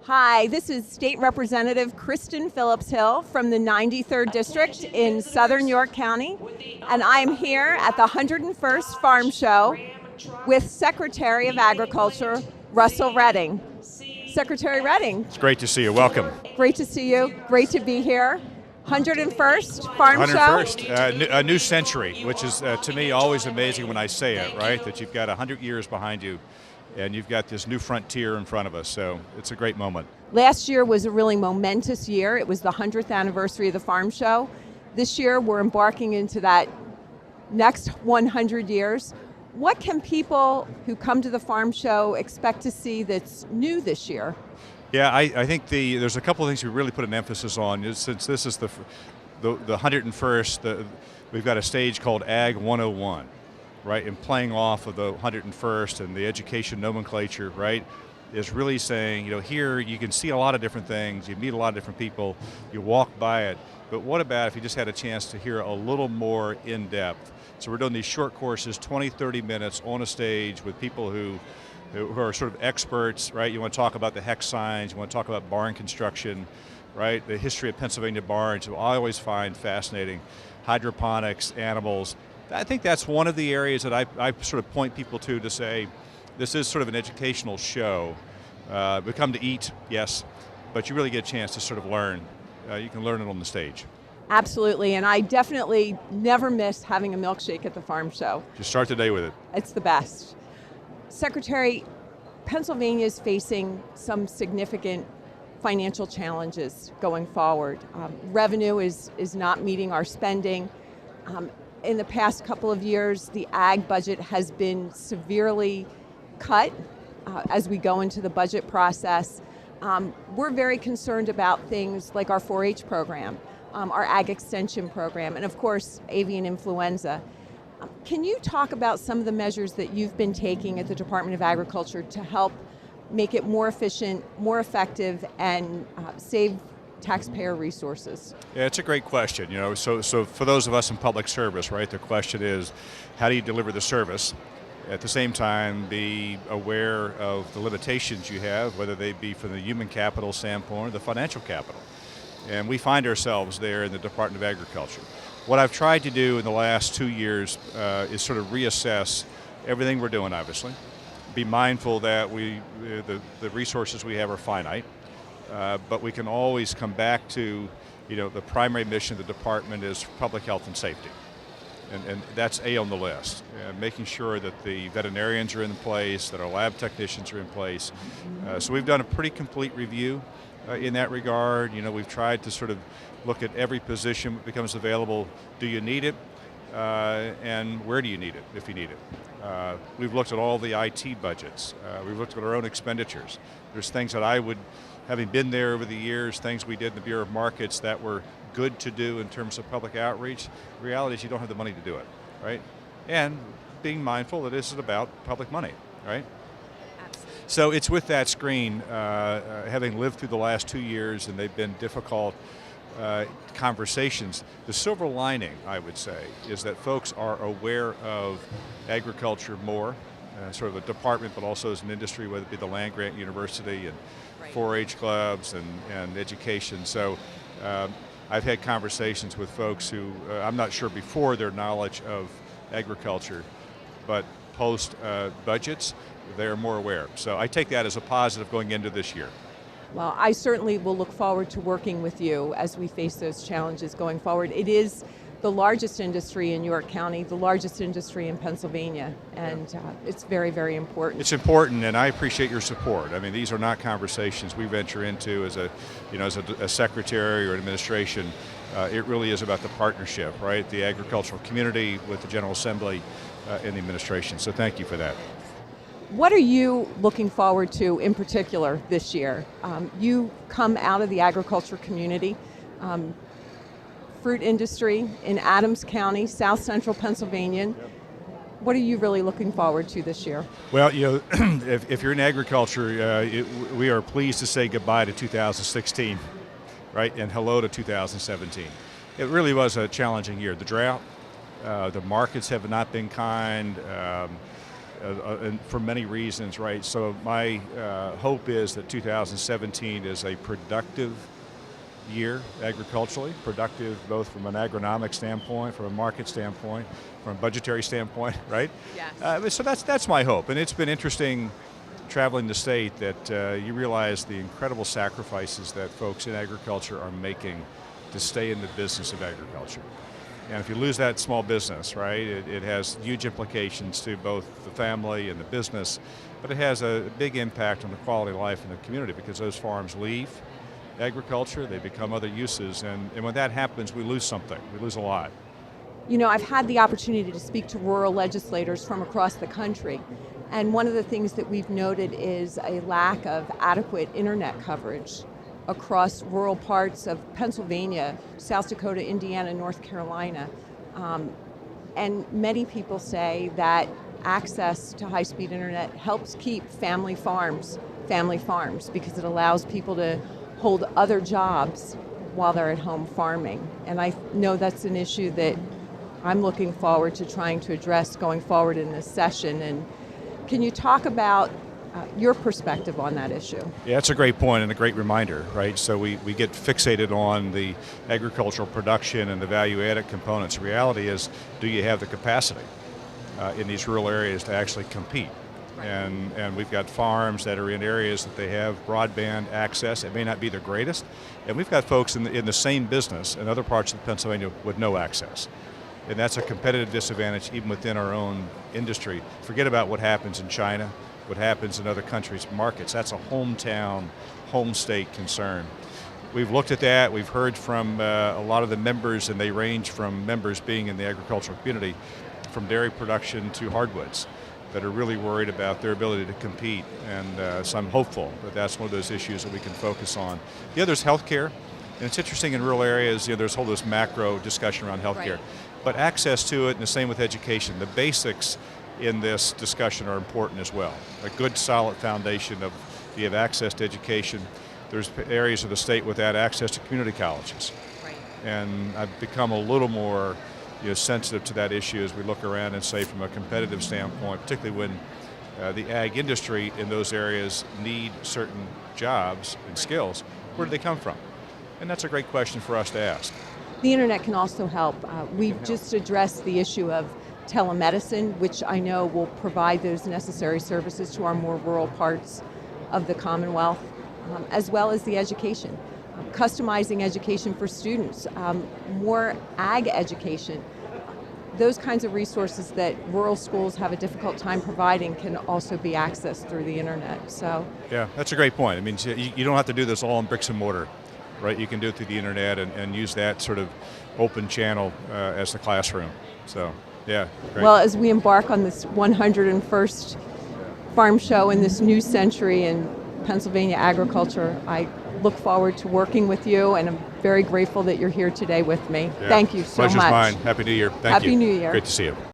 Hi, this is State Representative Kristin Phillips-Hill from the 93rd District in Southern York County, and I'm here at the 101st Farm Show with Secretary of Agriculture, Russell Redding. Secretary Redding. It's great to see you. Welcome. Great to see you. Great to be here. 101st Farm 101st, Show. a new century, which is to me always amazing when I say it, right? That you've got 100 years behind you and you've got this new frontier in front of us. So it's a great moment. Last year was a really momentous year. It was the 100th anniversary of the Farm Show. This year we're embarking into that next 100 years. What can people who come to the Farm Show expect to see that's new this year? Yeah, I think there's a couple of things we really put an emphasis on. Since this is the 101st, we've got a stage called Ag 101, right? And playing off of the 101st and the education nomenclature, right, is really saying, here you can see a lot of different things, you meet a lot of different people, you walk by it, but what about if you just had a chance to hear a little more in depth? So we're doing these short courses, 20, 30 minutes on a stage with people who are sort of experts, right? You want to talk about the hex signs, you want to talk about barn construction, right? The history of Pennsylvania barns, I always find fascinating. Hydroponics, animals. I think that's one of the areas that I sort of point people to say, this is sort of an educational show. We come to eat, yes, but you really get a chance to sort of learn. You can learn it on the stage. Absolutely, and I definitely never miss having a milkshake at the Farm Show. Just start the day with it. It's the best. Secretary, Pennsylvania is facing some significant financial challenges going forward. Revenue is not meeting our spending. In the past couple of years, the ag budget has been severely cut as we go into the budget process. We're very concerned about things like our 4-H program, our ag extension program, and of course, avian influenza. Can you talk about some of the measures that you've been taking at the Department of Agriculture to help make it more efficient, more effective, and save taxpayer resources? Yeah, it's a great question. So for those of us in public service, right, the question is, how do you deliver the service? At the same time, be aware of the limitations you have, whether they be from the human capital standpoint or the financial capital. And we find ourselves there in the Department of Agriculture. What I've tried to do in the last 2 years is sort of reassess everything we're doing, obviously. Be mindful that the resources we have are finite, but we can always come back to, the primary mission of the department is public health and safety. And that's A on the list. Making sure that the veterinarians are in place, that our lab technicians are in place. So we've done a pretty complete review in that regard. We've tried to sort of look at every position that becomes available. Do you need it? And where do you need it, if you need it? We've looked at all the IT budgets. We've looked at our own expenditures. There's things that having been there over the years, things we did in the Bureau of Markets that were good to do in terms of public outreach. The reality is you don't have the money to do it, right? And being mindful that this is about public money, right? Absolutely. So it's with that screen, having lived through the last 2 years, and they've been difficult conversations. The silver lining, I would say, is that folks are aware of agriculture more, sort of a department, but also as an industry, whether it be the land grant university and 4-H clubs and education. So I've had conversations with folks who, I'm not sure before their knowledge of agriculture, but post budgets, they're more aware. So I take that as a positive going into this year. Well, I certainly will look forward to working with you as we face those challenges going forward. It is the largest industry in York County, the largest industry in Pennsylvania, and it's very, very important. It's important, and I appreciate your support. I mean, these are not conversations we venture into as a secretary or an administration. It really is about the partnership, right? The agricultural community with the General Assembly and the administration. So thank you for that. What are you looking forward to in particular this year? You come out of the agriculture community, fruit industry in Adams County, South Central Pennsylvania. What are you really looking forward to this year? Well, if you're in agriculture, we are pleased to say goodbye to 2016, right, and hello to 2017. It really was a challenging year. The drought, the markets have not been kind. and for many reasons, right? So my hope is that 2017 is a productive year agriculturally, productive both from an agronomic standpoint, from a market standpoint, from a budgetary standpoint, right? Yes. So that's my hope, and it's been interesting traveling the state that you realize the incredible sacrifices that folks in agriculture are making to stay in the business of agriculture. And if you lose that small business, right, it has huge implications to both the family and the business, but it has a big impact on the quality of life in the community because those farms leave agriculture, they become other uses, and when that happens, we lose something. We lose a lot. You know, I've had the opportunity to speak to rural legislators from across the country, and one of the things that we've noted is a lack of adequate internet coverage across rural parts of Pennsylvania, South Dakota, Indiana, North Carolina. And many people say that access to high-speed internet helps keep family farms because it allows people to hold other jobs while they're at home farming. And I know that's an issue that I'm looking forward to trying to address going forward in this session. And can you talk about your perspective on that issue? Yeah, that's a great point and a great reminder, right? So we get fixated on the agricultural production and the value-added components. The reality is, do you have the capacity in these rural areas to actually compete? Right. And we've got farms that are in areas that they have broadband access. It may not be the greatest, and we've got folks in the same business in other parts of Pennsylvania with no access. And that's a competitive disadvantage even within our own industry. Forget about what happens in China, what happens in other countries' markets. That's a hometown, home state concern. We've looked at that. We've heard from a lot of the members, and they range from members being in the agricultural community, from dairy production to hardwoods, that are really worried about their ability to compete. And so I'm hopeful that that's one of those issues that we can focus on. The other is healthcare. And it's interesting in rural areas, there's all this macro discussion around healthcare. Right. But access to it, and the same with education. The basics in this discussion are important as well. A good solid foundation of, do you have access to education? There's areas of the state without access to community colleges. Right. And I've become a little more sensitive to that issue as we look around and say from a competitive standpoint, particularly when the ag industry in those areas need certain jobs and skills, where do they come from? And that's a great question for us to ask. The internet can also help. We've just addressed the issue of telemedicine, which I know will provide those necessary services to our more rural parts of the Commonwealth, as well as the education. Customizing education for students, more ag education. Those kinds of resources that rural schools have a difficult time providing can also be accessed through the internet. So yeah, that's a great point. I mean, you don't have to do this all in bricks and mortar, right? You can do it through the internet and use that sort of open channel as the classroom. So yeah, great. Well, as we embark on this 101st farm show in this new century in Pennsylvania agriculture, I look forward to working with you, and I'm very grateful that you're here today with me. Yeah. Thank you so much. Pleasure's mine. Happy New Year. Thank you. Happy New Year. Great to see you.